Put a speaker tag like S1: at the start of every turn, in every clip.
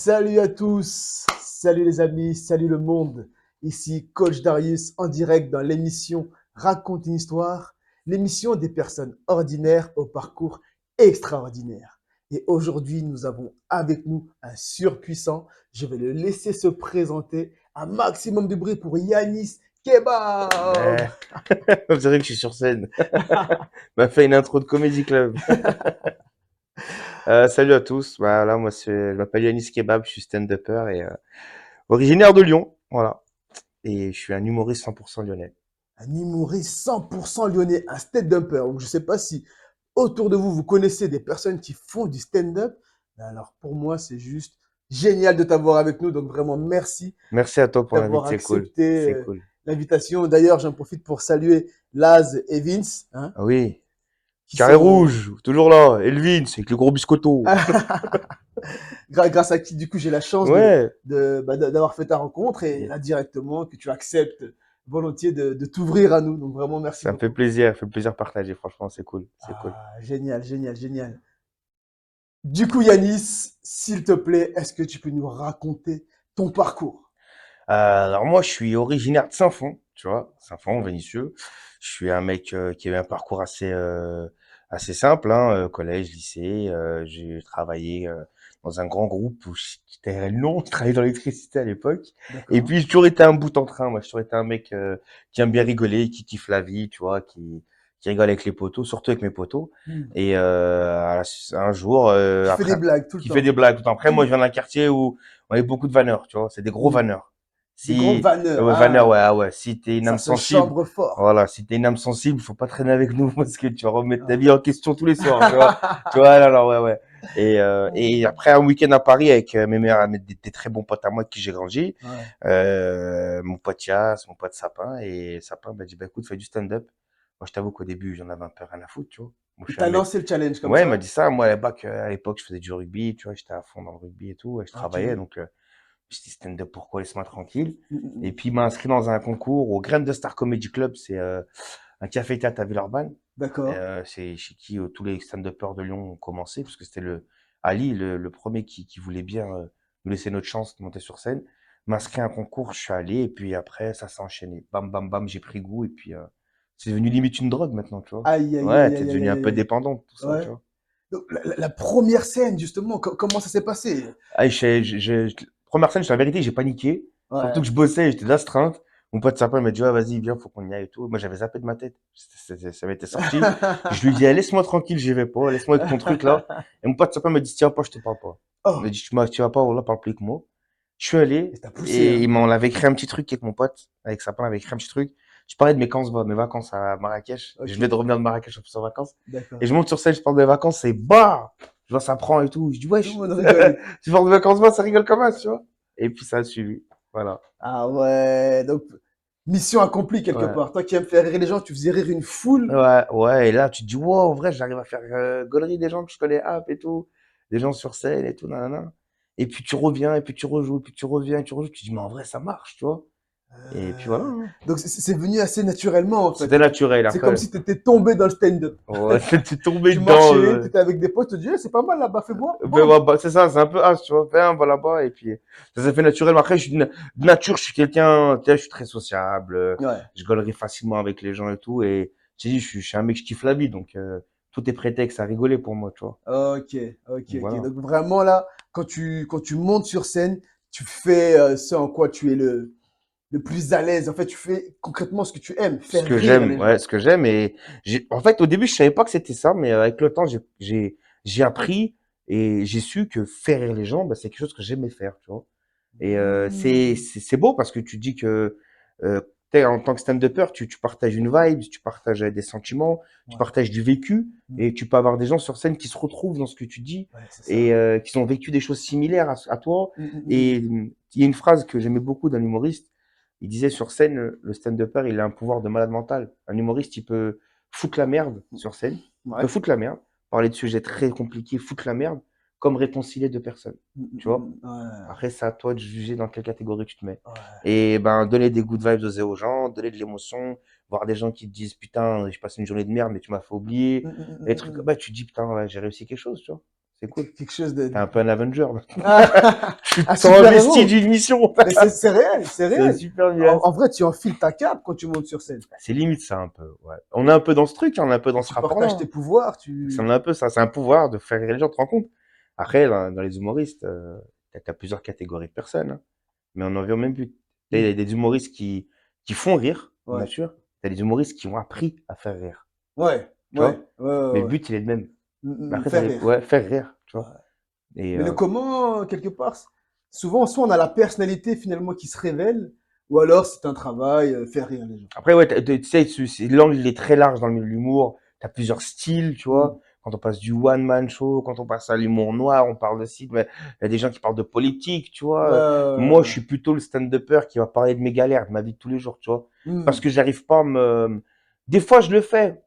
S1: Salut à tous, salut les amis, salut le monde. Ici Coach Darius en direct dans l'émission Raconte une histoire, l'émission des personnes ordinaires au parcours extraordinaire. Et aujourd'hui, nous avons avec nous un surpuissant. Je vais le laisser se présenter. Un maximum de bruit pour Yanis Kebab.
S2: Ouais. On dirait que je suis sur scène. M'a fait une intro de Comedy Club. Salut à tous. Voilà, moi je m'appelle Yanis Kebab, je suis stand-upper et originaire de Lyon. Voilà. Et je suis un humoriste 100% lyonnais.
S1: Un humoriste 100% lyonnais, un stand-upper. Donc, je ne sais pas si autour de vous, vous connaissez des personnes qui font du stand-up. Mais alors, pour moi, c'est juste génial de t'avoir avec nous. Donc, vraiment, merci
S2: Merci à toi pour
S1: d'avoir
S2: l'invite, c'est cool.
S1: accepté
S2: C'est cool.
S1: l'invitation. D'ailleurs, j'en profite pour saluer Laz et Vince, hein,
S2: Ah oui.
S1: qui
S2: Carré
S1: sont
S2: rouge, toujours là. Elvin, c'est avec le gros biscotto.
S1: grâce à qui, du coup, j'ai la chance
S2: Ouais.
S1: d'avoir fait ta rencontre et là, directement, que tu acceptes volontiers de t'ouvrir à nous. Donc, vraiment, merci
S2: Ça me fait
S1: beaucoup.
S2: plaisir, ça fait plaisir partager, franchement, c'est cool. C'est cool.
S1: Ah, génial, génial, génial. Du coup, Yanis, s'il te plaît, est-ce que tu peux nous raconter ton parcours?
S2: Alors moi, je suis originaire de Saint-Fond, tu vois, Saint-Fond, Vénissieux. Je suis un mec qui a eu un parcours assez simple, hein, collège, lycée. J'ai travaillé dans un grand groupe où j'étais le nom, je travaillais dans l'électricité à l'époque. Et
S1: D'accord.
S2: puis j'ai toujours été un bout en train. Moi, j'ai toujours été un mec qui aime bien rigoler, qui kiffe la vie, tu vois, qui rigole avec les potos, surtout avec mes potos.
S1: Hmm.
S2: Et un jour,
S1: Qui fait des
S2: après,
S1: blagues tout le
S2: qui fait des
S1: temps.
S2: blagues tout le temps. Après, moi, je
S1: Tout.
S2: viens d'un quartier où on avait beaucoup de vanneurs, tu vois, c'est des gros
S1: Hmm.
S2: vanneurs.
S1: Des grands
S2: Si,
S1: vanneurs.
S2: ouais, Vanner, ouais,
S1: Ah,
S2: ah ouais, si t'es une
S1: ça
S2: âme
S1: se
S2: sensible,
S1: chambre fort.
S2: voilà, si t'es une âme sensible, faut pas traîner avec nous parce que tu vas remettre ta
S1: Ah.
S2: vie en question tous les soirs, tu vois. Tu vois, là, là, ouais, ouais. Et après un week-end à Paris avec mes meilleurs, des très bons potes à moi avec qui j'ai grandi,
S1: Ouais.
S2: mon pote Yas, mon pote Sapin, et Sapin m'a dit, bah écoute, fais du stand-up. Moi, je t'avoue qu'au début, j'en avais un peu rien à foutre, tu vois. Moi, je
S1: Il
S2: suis un
S1: t'a
S2: mec,
S1: lancé le challenge comme
S2: ouais, il m'a
S1: ça?
S2: dit ça. Moi, à l'époque, je faisais du rugby, tu vois, j'étais à fond dans le rugby et tout, et je
S1: Ok.
S2: travaillais, donc, je dis stand-up, pourquoi laisse-moi tranquille.
S1: Hmm, hmm,
S2: Et
S1: hmm.
S2: puis il m'a inscrit dans un concours au Graines de Star Comedy Club, c'est un café-théâtre à Villeurbanne.
S1: D'accord.
S2: C'est chez qui tous les stand-uppers de Lyon ont commencé, parce que c'était Ali, le premier qui voulait bien nous laisser notre chance de monter sur scène. M'a inscrit à un concours, je suis allé, et puis après ça s'est enchaîné. Bam, bam, bam, j'ai pris goût, et puis c'est devenu limite une drogue maintenant, tu vois.
S1: Aïe, aïe,
S2: Ouais,
S1: aïe,
S2: t'es
S1: aïe, aïe,
S2: devenu un
S1: aïe,
S2: peu
S1: aïe.
S2: dépendant de tout ça, tu
S1: Ouais.
S2: vois.
S1: Donc, la première scène, justement, comment ça s'est passé?
S2: Ah, première scène, je la vérité, j'ai paniqué. Surtout que
S1: Ouais.
S2: je bossais, j'étais d'astreinte. Mon pote sapin m'a dit, ah, vas-y, viens, faut qu'on y aille et tout. Moi, j'avais zappé de ma tête. Ça m'était sorti. Je lui dis, ah, laisse-moi tranquille, j'y vais pas. Laisse-moi avec ton truc, là. Et mon pote sapin m'a dit, tiens pas, je te parle pas. Il m'a
S1: Oh,
S2: dit, tu vas pas, voilà, parle plus que moi. Je suis allé,
S1: et t'as poussé,
S2: et
S1: hein?
S2: on avait écrit un petit truc avec mon pote, avec sapin, on avait écrit un petit truc. Je parlais de mes vacances à Marrakech. Je
S1: Ok,
S2: venais de revenir de Marrakech en vacances. Et
S1: d'accord.
S2: je monte sur scène, je parle de mes vacances, et bah! Je vois, ça prend et tout. Je dis,
S1: Tout le
S2: wesh.
S1: monde rigole.
S2: Tu parles de vacances, moi, ça rigole comme ça, tu vois. Et puis ça a suivi. Voilà.
S1: Ah ouais, donc mission accomplie quelque
S2: Ouais.
S1: part. Toi qui aimes faire rire les gens, tu faisais rire une foule.
S2: Ouais, ouais. Et là, tu te dis, wow, en vrai, j'arrive à faire gaulerie des gens que je connais, hop et tout. Des gens sur scène et tout, nanana. Et puis tu reviens, et puis tu rejoues, et puis tu reviens, et tu rejoues. Tu te dis, mais en vrai, ça marche, tu vois. Et puis voilà,
S1: Euh,
S2: hein.
S1: donc c'est venu assez naturellement en fait.
S2: C'était naturel.
S1: C'est comme
S2: Après,
S1: si tu étais tombé dans le stand-up.
S2: ouais, t'es tombé
S1: Tu
S2: dedans.
S1: marchais, tu étais avec des potes, tu te dis, Eh, c'est pas mal là-bas, fais voir.
S2: Ben,
S1: Boum.
S2: ouais, bah, c'est ça, c'est un peu as, tu vois. Viens, on va là-bas, et puis ça s'est fait naturellement. Après, de nature, je suis quelqu'un, tu sais, je suis très sociable,
S1: Ouais.
S2: je gaulerai facilement avec les gens et tout, et tu dis, je suis un mec, je kiffe la vie, donc tout est prétexte à rigoler pour moi, tu vois.
S1: Ok, ok,
S2: Donc,
S1: ok.
S2: voilà.
S1: Donc vraiment là, quand tu montes sur scène, tu fais ce en quoi tu es le plus à l'aise. En fait, tu fais concrètement ce que tu aimes,
S2: Ce
S1: faire
S2: que
S1: rire
S2: j'aime,
S1: les
S2: ouais,
S1: gens.
S2: ce que j'aime, et en fait, au début, je savais pas que c'était ça, mais avec le temps, j'ai appris et j'ai su que faire rire les gens, bah, c'est quelque chose que j'aimais faire, tu vois. Et
S1: Hmm.
S2: c'est beau parce que tu dis que en tant que stand-upper, tu partages une vibe, tu partages des sentiments, tu
S1: Ouais.
S2: partages du vécu,
S1: Hmm.
S2: et tu peux avoir des gens sur scène qui se retrouvent dans ce que tu dis
S1: Ouais, c'est
S2: et
S1: ça.
S2: qui ont vécu des choses similaires à toi.
S1: Hmm, hmm, hmm,
S2: Et
S1: hmm.
S2: il y a une phrase que j'aimais beaucoup d'un humoriste. Il disait sur scène, le stand-upper, il a un pouvoir de malade mental. Un humoriste, il peut foutre la merde sur scène, il peut
S1: Ouais.
S2: foutre la merde, parler de sujets très compliqués, foutre la merde, comme réconcilier deux personnes.
S1: Hmm, hmm,
S2: Tu vois?
S1: hmm, ouais.
S2: Après, c'est à toi de juger dans quelle catégorie tu te mets.
S1: Ouais.
S2: Et ben, donner des good vibes aux gens, donner de l'émotion, voir des gens qui te disent putain, j'ai passé une journée de merde, mais tu m'as fait oublier.
S1: Hmm, hmm, hmm,
S2: Et des
S1: hmm,
S2: trucs,
S1: hmm.
S2: bah, tu te dis putain, ouais, j'ai réussi quelque chose, tu vois. C'est cool.
S1: quelque chose
S2: T'es un peu un Avenger. Là.
S1: Ah,
S2: Tu
S1: un
S2: t'es
S1: super
S2: investi
S1: héros.
S2: d'une mission.
S1: Mais c'est réel, c'est
S2: C'est
S1: réel.
S2: super bien.
S1: En vrai, tu enfiles ta cape quand tu montes sur scène.
S2: C'est limite ça un peu. Ouais. On est un peu dans ce truc, on est un peu dans
S1: Et
S2: ce
S1: tu
S2: rapport-là.
S1: partages tes pouvoirs,
S2: C'est un peu ça. C'est un pouvoir de faire rire les gens, tu te rends compte. Après, dans les humoristes, t'as plusieurs catégories de personnes. Hein. Mais on en vient au même but. Il y a des humoristes qui font rire, bien
S1: Ouais,
S2: sûr. T'as des humoristes qui ont appris à faire rire.
S1: ouais,
S2: Tu
S1: ouais,
S2: vois.
S1: ouais, ouais,
S2: Mais le
S1: ouais.
S2: but, il est le même. Mais après,
S1: Faire rire.
S2: ouais, faire rire. Tu vois.
S1: Ouais.
S2: Et
S1: Mais le comment, quelque part, souvent, soit on a la personnalité finalement qui se révèle, ou alors c'est un travail, faire rire les gens.
S2: après, ouais, tu sais, l'angle, il est très large dans le milieu de l'humour. T'as plusieurs styles, tu vois.
S1: Mm.
S2: Quand on passe du one-man show, quand on passe à l'humour noir, on parle de style, mais il y a des gens qui parlent de politique, tu
S1: Ouais,
S2: vois.
S1: ouais,
S2: Moi, je
S1: ouais.
S2: suis plutôt le stand-upper qui va parler de mes galères, de ma vie de tous les jours, tu vois. Parce
S1: Mm.
S2: que j'arrive pas à me... Des fois, je le fais.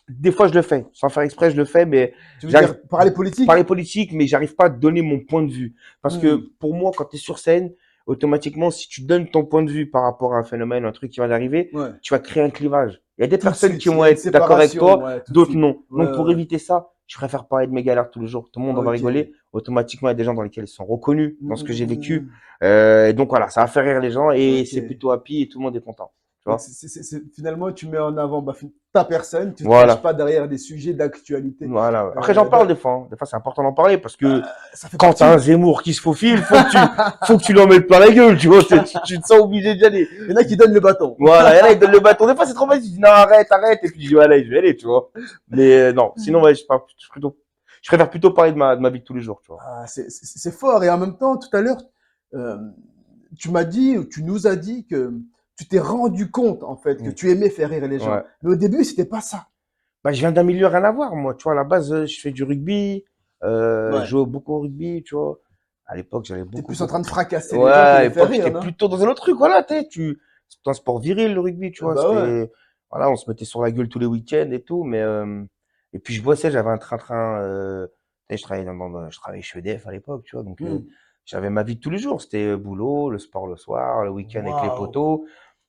S2: Des fois, je le fais. Sans faire exprès, je le fais, mais
S1: Tu veux
S2: j'arrive
S1: dire parler
S2: parler
S1: politique?
S2: politique, mais j'arrive pas à donner mon point de vue. Parce que
S1: Mm.
S2: pour moi, quand tu es sur scène, automatiquement, si tu donnes ton point de vue par rapport à un phénomène, un truc qui va d'arriver,
S1: Ouais.
S2: tu vas créer un clivage. Il y a des
S1: Tout de
S2: personnes qui
S1: suite, il y
S2: vont
S1: a une
S2: être d'accord avec
S1: séparation,
S2: toi,
S1: ouais, tout de
S2: d'autres
S1: suite.
S2: non.
S1: Ouais,
S2: Donc pour
S1: ouais, ouais.
S2: éviter ça, je préfère parler de mes galères tous les jours. Tout le monde en va
S1: Ok.
S2: rigoler. Automatiquement, il y a des gens dans lesquels ils sont reconnus
S1: Mm,
S2: dans ce que
S1: mm,
S2: j'ai
S1: mm,
S2: vécu.
S1: mm.
S2: Et donc voilà, ça va faire rire les gens et
S1: Ok.
S2: c'est plutôt happy et tout le monde est content. Tu
S1: Donc,
S2: vois.
S1: finalement, tu mets en avant bah, ta personne, tu ne te caches
S2: Voilà.
S1: pas derrière des sujets d'actualité.
S2: Voilà. Après, j'en parle
S1: Bah,
S2: des fois. Hein. Des fois, c'est important d'en parler parce que
S1: ça fait
S2: quand t'as un
S1: partie.
S2: Zemmour qui se faufile, faut que tu lui en mettes plein la gueule, tu vois. Tu te sens obligé d'y aller.
S1: Il y en a qui donnent le bâton.
S2: Voilà, et là, il donne le bâton. Des fois, c'est trop facile. Je dis, non, arrête, arrête. Et puis, je dis, allez, je vais aller, tu vois. Mais non, sinon, ouais, je préfère plutôt parler de ma vie de tous les jours, tu vois.
S1: Ah, c'est fort. Et en même temps, tout à l'heure, euh, tu m'as dit, ou tu nous as dit que tu t'es rendu compte, en fait, que
S2: Mm.
S1: tu aimais faire rire les gens.
S2: Ouais.
S1: Mais au début, c'était pas ça.
S2: Bah, je viens d'un milieu rien à voir, moi. Tu vois, à la base, je fais du rugby. Je
S1: Ouais.
S2: joue beaucoup au rugby, tu vois. À l'époque, j'avais
S1: T'es
S2: beaucoup,
S1: plus en train
S2: beaucoup.
S1: de fracasser
S2: Ouais,
S1: les gens que
S2: à
S1: de faire
S2: l'époque,
S1: rire,
S2: j'étais
S1: non?
S2: plutôt dans un autre truc. Voilà, c'est un sport viril, le rugby, tu vois.
S1: Bah ouais.
S2: C'était, voilà, on se mettait sur la gueule tous les week-ends et tout, mais, et puis je bossais, j'avais un train-train, tu sais, je travaillais chez EDF à l'époque, tu vois, donc,
S1: Hmm.
S2: j'avais ma vie de tous les jours. C'était boulot, le sport le soir, le week-end avec les
S1: Waouh.
S2: potos.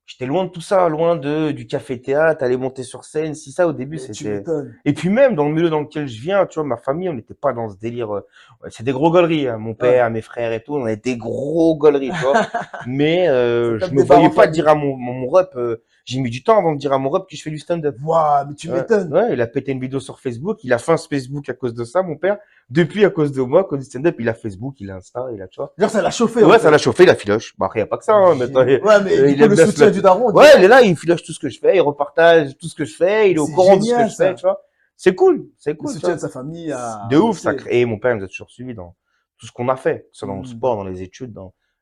S2: J'étais loin de tout ça, loin du café-théâtre, aller monter sur scène. Si ça, au début,
S1: Mais tu
S2: c'était,
S1: m'étonnes.
S2: et puis même dans le milieu dans lequel je viens, tu vois, ma famille, on n'était pas dans ce délire. Ouais, c'est des gros gauleries, hein. Mon
S1: Ouais.
S2: père, mes frères et tout, on était des gros gauleries, tu vois. Mais
S1: Ça
S2: je
S1: tape
S2: me
S1: des barres
S2: voyais
S1: en
S2: pas dire
S1: famille.
S2: à mon rep. J'ai mis du temps avant de dire à mon rep que je fais du stand-up.
S1: Waouh, mais tu
S2: Ouais,
S1: m'étonnes.
S2: ouais, il a pété une vidéo sur Facebook. Il a fait un Facebook à cause de ça, mon père. Depuis, à cause de moi, à cause du stand-up, il a Facebook, il a Insta, il a, tu vois.
S1: Genre, ça l'a chauffé, en
S2: Ouais, ça l'a
S1: fait.
S2: chauffé, il a filoche. Bon, après, y a pas que ça, hein. Maintenant,
S1: Ouais, mais du
S2: il
S1: coup,
S2: aime
S1: le
S2: bien se
S1: soutien
S2: mettre.
S1: du daron,
S2: Ouais, il est
S1: direct.
S2: là, il filoche tout ce que je fais, il repartage tout ce que je fais, il
S1: Mais
S2: est au
S1: c'est
S2: courant de ce que
S1: génial,
S2: je fais, tu
S1: ça.
S2: vois. C'est
S1: Le
S2: cool, tu
S1: soutien de
S2: vois.
S1: sa famille
S2: De
S1: à
S2: ouf, ça
S1: bosser.
S2: crée. Et mon père, il nous a toujours suivis dans tout ce qu'on a fait, que ce soit dans le
S1: Hmm.
S2: sport, dans les études,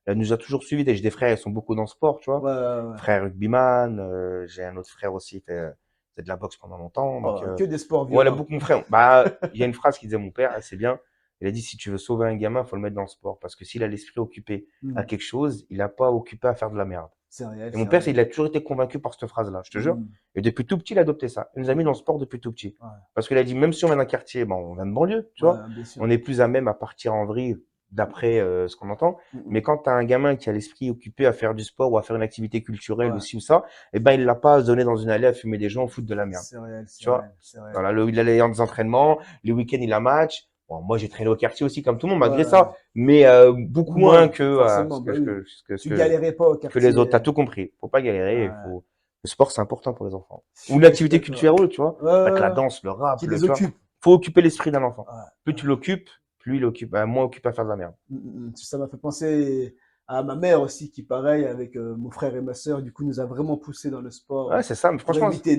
S2: il nous a toujours suivis. Et j'ai des frères, ils sont beaucoup dans le sport, tu vois.
S1: Ouais, ouais, ouais.
S2: Frère rugbyman, j'ai un autre frère aussi, fait de la boxe pendant longtemps, donc,
S1: Oh, que des sports
S2: voilà,
S1: violents.
S2: beaucoup mon frère. Bah, il y a une phrase qui disait mon père, c'est bien. Il a dit, si tu veux sauver un gamin, faut le mettre dans le sport. Parce que s'il a l'esprit occupé à
S1: Hmm.
S2: quelque chose, il n'a pas occupé à faire de la merde.
S1: C'est réel,
S2: Et mon
S1: c'est
S2: père,
S1: réel.
S2: il a toujours été convaincu par cette phrase-là, je te jure.
S1: Hmm.
S2: Et depuis tout petit, il a adopté ça. Il nous a mis dans le sport depuis tout petit.
S1: Ouais,
S2: Parce qu'il a dit, même si on vient d'un quartier, bon, on vient de banlieue, tu vois,
S1: ouais, bien sûr.
S2: on est plus à même à partir en vrille d'après ce qu'on entend.
S1: Hmm,
S2: Mais quand tu as un gamin qui a l'esprit occupé à faire du sport ou à faire une activité culturelle ou
S1: ouais,
S2: ci ou ça, eh ben, il l'a pas à se donner dans une allée à fumer des gens, foutre de la merde.
S1: c'est réel, c'est
S2: Tu vois,
S1: réel, c'est réel.
S2: voilà, il allait dans des entraînements, les week-ends, il a match. Bon, moi, j'ai traîné au quartier aussi, comme tout le monde,
S1: Ouais,
S2: malgré
S1: ouais.
S2: ça, mais beaucoup moins
S1: Moins,
S2: que
S1: forcément, bah oui. Tu galérais pas au
S2: que les autres.
S1: quartier.
S2: T'as tout compris. Faut pas galérer.
S1: Ouais,
S2: Le sport, c'est important pour les enfants. Ou
S1: je suis
S2: l'activité
S1: d'accord.
S2: culturelle, tu vois.
S1: Ouais,
S2: Avec
S1: ouais,
S2: la
S1: ouais.
S2: danse, le rap,
S1: Qui les
S2: tu vois.
S1: occupe.
S2: Faut occuper l'esprit d'un enfant.
S1: Ouais,
S2: Plus
S1: ouais.
S2: tu l'occupes, plus il occupe, moins occupé à faire de la merde.
S1: Ça m'a fait penser à ma mère aussi, qui, pareil, avec mon frère et ma sœur, du coup, nous a vraiment poussé dans le sport
S2: Ouais, c'est ça. Mais
S1: pour
S2: franchement,
S1: éviter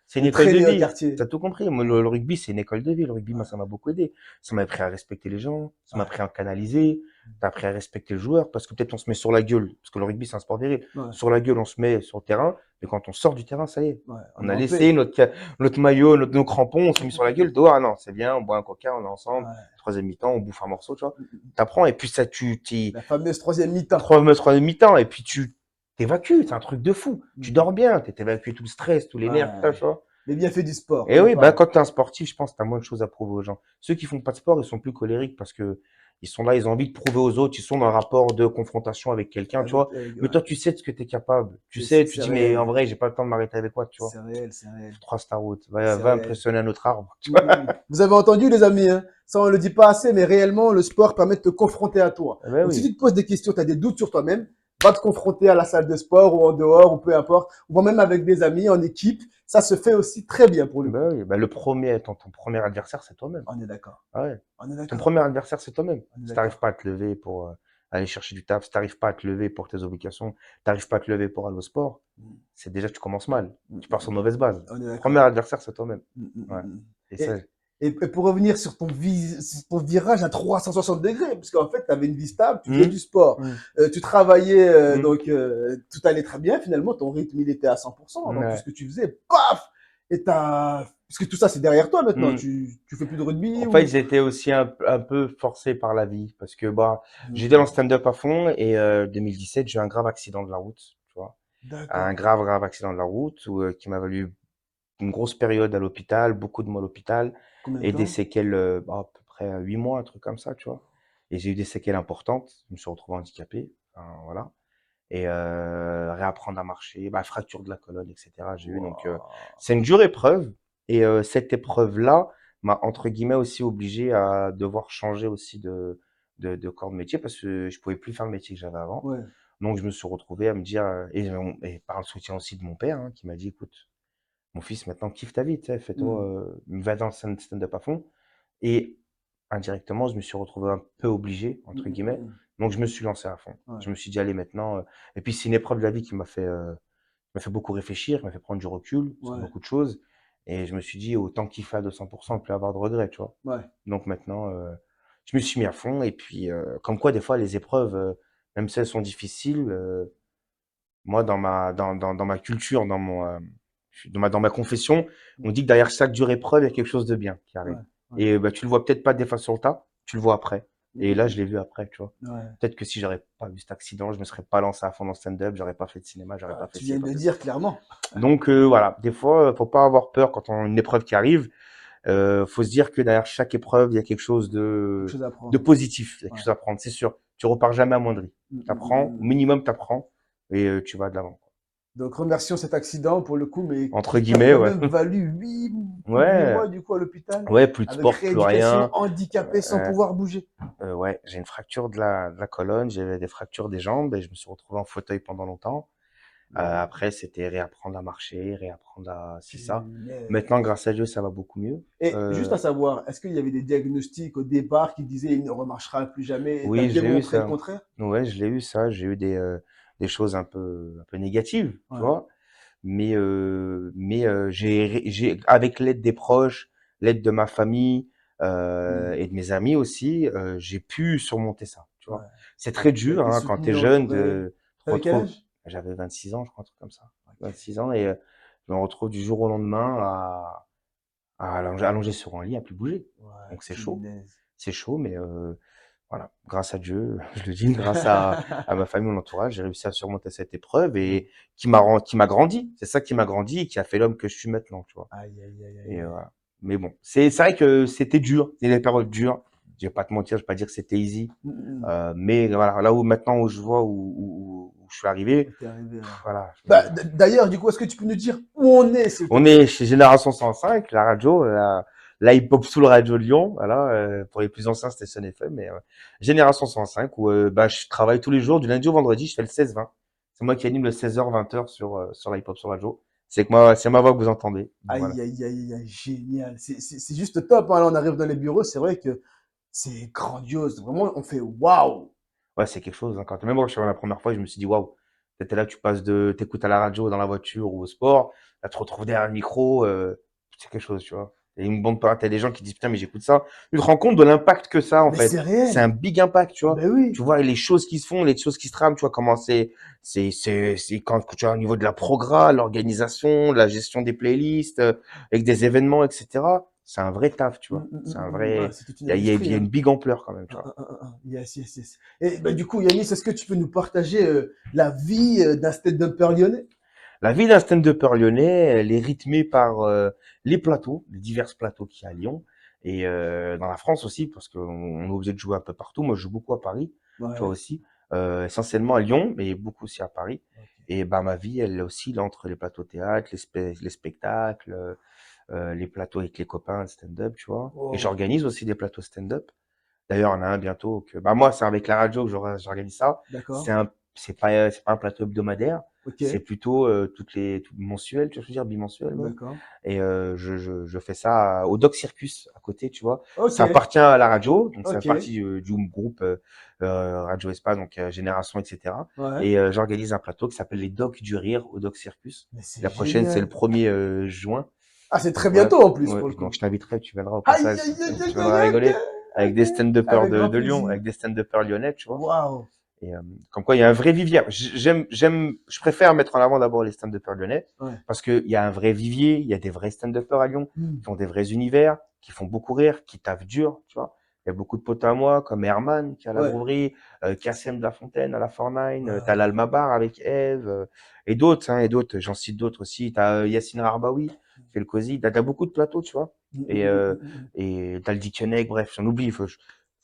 S2: c'est une
S1: de
S2: école de
S1: traîner au
S2: vie.
S1: quartier.
S2: T'as tout compris. Moi, le rugby, c'est une école de vie. Le rugby, moi, ça
S1: Ouais,
S2: m'a beaucoup aidé. Ça m'a appris à respecter les gens. Ça m'a
S1: ouais,
S2: appris à canaliser. T'as appris à respecter le joueur. Parce que peut-être on se met sur la gueule. Parce que le rugby, c'est un sport viril.
S1: ouais,
S2: Sur la gueule, on se met sur le terrain. Mais quand on sort du terrain, ça y est.
S1: ouais. On
S2: On
S1: est
S2: a
S1: en
S2: laissé
S1: paix.
S2: notre maillot, nos crampons, on s'est mis sur la gueule. Dehors, ah non, c'est bien. On boit un coca, on est ensemble.
S1: Ouais.
S2: Troisième mi-temps, on bouffe un morceau, tu vois. T'apprends. Et puis ça,
S1: La fameuse troisième mi-temps.
S2: troisième mi-temps. Et puis tu t'évacues. C'est un truc de fou. Tu
S1: Mm.
S2: dors bien. T'es évacué tout le stress, tous les nerfs, tout ça,
S1: Ouais.
S2: tu vois.
S1: Les bienfaits du sport,
S2: Et
S1: comme on
S2: oui, bah,
S1: parle.
S2: quand tu es un sportif, je pense que tu as moins de choses à prouver aux gens. Ceux qui font pas de sport, ils sont plus colériques parce que Ils sont là, ils ont envie de prouver aux autres, ils sont dans un rapport de confrontation avec quelqu'un, tu vois. Mais
S1: Ouais.
S2: toi, tu sais de ce que tu es capable. Tu sais, tu
S1: C'est
S2: dis, mais en
S1: réel.
S2: vrai, j'ai pas le temps de m'arrêter avec quoi, tu vois.
S1: C'est réel, c'est réel.
S2: Trace ta route.
S1: C'est
S2: Va
S1: réel.
S2: impressionner un autre arbre. Tu vois.
S1: Vous avez entendu, les amis, hein? Ça, on ne le dit pas assez, mais réellement, le sport permet de te confronter à toi.
S2: Eh ben
S1: Donc, si
S2: oui.
S1: tu te poses des questions, tu as des doutes sur toi-même, va te confronter à la salle de sport ou en dehors ou peu importe, ou même avec des amis, en équipe. Ça se fait aussi très bien pour le coup.
S2: Ben oui. Ben, le premier, ton premier adversaire, c'est toi-même.
S1: On est d'accord.
S2: Ah ouais.
S1: On est
S2: Ton
S1: d'accord.
S2: premier adversaire, c'est toi-même.
S1: On est
S2: Si t'arrives
S1: d'accord.
S2: pas à te lever pour aller chercher du taf, si t'arrives pas à te lever pour tes obligations, t'arrives pas à te lever pour aller au sport,
S1: Mm,
S2: c'est déjà que tu commences mal.
S1: mm,
S2: Tu pars sur
S1: mm,
S2: mauvaise base.
S1: On est
S2: Premier
S1: d'accord.
S2: adversaire, c'est toi-même. Ouais. Et ça,
S1: Et, et pour revenir sur sur ton virage à 360 degrés, parce qu'en fait, tu avais une vie stable, tu faisais
S2: hum,
S1: du sport,
S2: hum,
S1: tu travaillais,
S2: hum,
S1: tout allait très bien, finalement, ton rythme, il était à 100% dans tout ce
S2: ouais,
S1: que tu faisais, paf. Parce que tout ça, c'est derrière toi maintenant,
S2: hum.
S1: tu fais plus de rugby
S2: En fait,
S1: ou...
S2: j'étais aussi un peu forcé par la vie parce que bah, j'étais dans le
S1: Hmm,
S2: stand-up à fond et 2017, j'ai eu un grave accident de la route, tu vois. Un
S1: d'accord.
S2: grave accident de la route qui m'a valu une grosse période à l'hôpital, beaucoup de mois à l'hôpital
S1: Combien de
S2: et des
S1: temps?
S2: séquelles, à peu près 8 mois, un truc comme ça, tu vois. Et j'ai eu des séquelles importantes. Je me suis retrouvé handicapé, enfin, voilà. Et réapprendre à marcher, bah, fracture de la colonne, etc. J'ai eu donc
S1: Wow.
S2: c'est une dure épreuve et cette épreuve-là m'a entre guillemets aussi obligé à devoir changer aussi de corps de métier parce que je pouvais plus faire le métier que j'avais avant.
S1: Ouais.
S2: Donc je me suis retrouvé à me dire et par le soutien aussi de mon père qui m'a dit écoute mon fils, maintenant, kiffe ta vie, tu sais, fais-toi,
S1: Hmm,
S2: va dans le stand-up à fond. Et indirectement, je me suis retrouvé un peu obligé,
S1: hmm,
S2: entre
S1: hmm,
S2: guillemets.
S1: hmm.
S2: Donc, je me suis lancé à fond.
S1: Ouais.
S2: Je me suis dit, allez, maintenant. Et puis, c'est une épreuve de la vie qui m'a fait beaucoup réfléchir, m'a fait prendre du recul sur
S1: Ouais.
S2: beaucoup de choses. Et je me suis dit, autant kiffer à 200% et plus avoir de regrets, tu vois.
S1: Ouais.
S2: Donc, maintenant, je me suis mis à fond. Et puis, comme quoi, des fois, les épreuves, même si elles sont difficiles, moi, dans ma culture, dans ma confession, on dit que derrière chaque dure épreuve, il y a quelque chose de bien qui
S1: Ouais.
S2: arrive.
S1: Ouais.
S2: Et bah, tu le vois peut-être pas des fois sur le tas, tu le vois après.
S1: Hmm,
S2: Et
S1: hmm,
S2: là, je
S1: hmm.
S2: l'ai vu après, tu vois.
S1: Ouais.
S2: Peut-être que si j'aurais pas vu cet accident, je me serais pas lancé à fond dans le stand-up, j'aurais pas fait de cinéma, j'aurais
S1: Ah,
S2: pas fait
S1: tu
S2: ci,
S1: viens
S2: pas
S1: de le
S2: fait ça,
S1: dire
S2: tu vois.
S1: clairement.
S2: Donc voilà, des fois, faut pas avoir peur quand on a une épreuve qui arrive. Faut se dire que derrière chaque épreuve, il y a quelque chose
S1: Quelque chose à
S2: de
S1: prendre.
S2: positif, il y a quelque
S1: Ouais.
S2: chose à prendre, c'est sûr. Tu repars jamais amoindri.
S1: Hmm, hmm, hmm,
S2: T'apprends, au
S1: hmm.
S2: minimum t'apprends et tu vas de l'avant.
S1: Donc, remercions cet accident pour le coup, mais
S2: Entre
S1: qui t'a
S2: guillemets,
S1: quand
S2: ouais.
S1: même valu plus de 8
S2: Ouais,
S1: mois du coup à l'hôpital,
S2: ouais, plus de
S1: avec
S2: sport, plus
S1: rééducation,
S2: rien.
S1: handicapé sans
S2: Euh,
S1: pouvoir bouger.
S2: ouais, j'ai une fracture de la colonne, j'avais des fractures des jambes et je me suis retrouvé en fauteuil pendant longtemps.
S1: Wow.
S2: Après, c'était réapprendre à marcher, réapprendre à ci, ça. Maintenant,
S1: Punaise.
S2: grâce à Dieu, ça va beaucoup mieux.
S1: Et juste à savoir, est-ce qu'il y avait des diagnostics au départ qui disaient il ne remarchera plus jamais et tu as
S2: Oui, je l'ai eu
S1: démontré le
S2: ça.
S1: contraire?
S2: Ouais, je l'ai eu ça. J'ai eu des choses un peu négatives, tu
S1: Ouais.
S2: vois. Mais avec l'aide des proches, l'aide de ma famille
S1: Hmm.
S2: et de mes amis aussi, j'ai pu surmonter ça, tu vois.
S1: Ouais.
S2: C'est très
S1: Tu as
S2: dur
S1: été
S2: hein, quand tu es
S1: soutenu,
S2: jeune
S1: entouré.
S2: de te
S1: T'avais quel
S2: retrouver.
S1: âge?
S2: J'avais 26 ans, je crois, un truc comme ça.
S1: Ok.
S2: 26 ans et je me retrouve du jour au lendemain allongé sur un lit, à plus bouger.
S1: Ouais,
S2: Donc c'est chaud.
S1: punaise.
S2: C'est chaud, mais voilà, grâce à Dieu, je le dis, à ma famille, mon entourage, j'ai réussi à surmonter cette épreuve
S1: Hmm.
S2: et qui m'a grandi. C'est ça qui m'a grandi et qui a fait l'homme que je suis maintenant, tu vois.
S1: Aïe, aïe, aïe, aïe,
S2: Et
S1: aïe.
S2: voilà. Mais bon, c'est vrai que c'était dur, c'était des périodes dures. Je vais pas te mentir, je vais pas dire que c'était easy.
S1: Hmm, hmm, hmm.
S2: Mais voilà, là où maintenant où je vois où je suis arrivé,
S1: T'es arrivé là.
S2: voilà, je me dis,
S1: Bah, d'ailleurs, du coup, est-ce que tu peux nous dire où on est, s'il te
S2: on
S1: plaît?
S2: est chez Génération 105, la radio, la hip-hop soul radio de Lyon. Voilà, pour les plus anciens, c'était Sun FM, mais Génération 105 où bah, je travaille tous les jours, du lundi au vendredi, je fais le 16-20. C'est moi qui anime le 16h-20h sur la hip-hop soul radio. C'est ma voix que vous entendez. Voilà.
S1: Aïe, aïe, aïe, aïe, génial. C'est juste top, hein. Là, on arrive dans les bureaux, c'est vrai que c'est grandiose. Vraiment, on fait waouh!
S2: Ouais, c'est quelque chose. Hein. Même moi, je suis arrivé la première fois, je me suis dit, waouh, t'étais là, t'écoutes à la radio, dans la voiture ou au sport, là, tu te retrouves derrière le micro, c'est quelque chose, tu vois. Et une bande t'as des gens qui disent, putain, mais j'écoute ça. Tu te rends compte de l'impact que ça, a, en
S1: Mais c'est
S2: fait. C'est un
S1: réel.
S2: big impact, tu vois.
S1: Ben oui.
S2: Tu vois les choses qui se font, les choses qui se trament, tu vois, comment c'est quand tu vois au niveau de la progra, l'organisation, la gestion des playlists, avec des événements, etc. C'est un vrai taf, tu vois. C'est un
S1: Ah,
S2: vrai,
S1: c'est toute une
S2: il
S1: industrie,
S2: y a
S1: hein.
S2: une big ampleur quand même, tu vois.
S1: Yes, yes, yes. Et bah, du coup, Yanis, est-ce que tu peux nous partager la vie d'un stand-upper lyonnais?
S2: La vie d'un stand-upper lyonnais, elle est rythmée par les plateaux, les divers plateaux qu'il y a à Lyon. Et dans la France aussi, parce qu'on est obligé de jouer un peu partout. Moi, je joue beaucoup à Paris, tu vois
S1: Ouais.
S2: aussi. Essentiellement à Lyon, mais beaucoup aussi à Paris.
S1: Ok.
S2: Et bah, ma vie, elle oscille entre les plateaux théâtre, les spectacles, les plateaux avec les copains de stand-up, tu vois. Et
S1: Wow.
S2: j'organise aussi des plateaux stand-up. D'ailleurs, on a un bientôt que, bah, moi, c'est avec la radio que j'organise ça.
S1: D'accord.
S2: C'est pas un plateau hebdomadaire.
S1: Ok.
S2: C'est plutôt, mensuel, tu veux dire, bimensuel même.
S1: D'accord.
S2: Et je fais ça au Doc Circus à côté, tu vois.
S1: Ok.
S2: Ça appartient à la radio, donc ça fait
S1: Ok.
S2: partie du groupe Radio Espace, donc Génération, etc.
S1: Ouais.
S2: Et j'organise un plateau qui s'appelle les Docs du Rire au Doc Circus.
S1: Mais c'est
S2: La prochaine, c'est le
S1: génial.
S2: 1er juin.
S1: Ah, c'est très
S2: Ouais,
S1: bientôt en plus
S2: ouais.
S1: pour le
S2: Donc
S1: coup.
S2: je t'inviterai, tu viendras au
S1: Aïe,
S2: passage,
S1: aïe, aïe,
S2: tu
S1: aïe,
S2: viendras
S1: aïe,
S2: rigoler
S1: aïe,
S2: avec des
S1: ok.
S2: stand-uppers
S1: Avec grand
S2: de Lyon,
S1: plaisir.
S2: avec des stand-uppers lyonnais, tu vois.
S1: Waouh.
S2: Et comme quoi, il y a un vrai vivier. Je préfère mettre en avant d'abord les stand-uppers lyonnais
S1: Ouais.
S2: parce qu'il y a un vrai vivier, il y a des vrais stand-uppers à Lyon
S1: Hmm.
S2: qui ont des vrais univers, qui font beaucoup rire, qui taffent dur, tu vois. Il y a beaucoup de potes à moi, comme Herman, qui a la
S1: Ouais.
S2: Grouverie, Kassem de la Fontaine à la Fortnite,
S1: Ouais.
S2: t'as l'Alma Bar avec Eve, et d'autres, hein, et d'autres, j'en cite d'autres aussi. T'as Yacine Rabaoui, qui fait le cosy. T'as beaucoup de plateaux, tu vois.
S1: Hmm,
S2: Et,
S1: hmm, hmm, hmm, hmm.
S2: t'as le Dictionnaire, bref, j'en oublie. Faut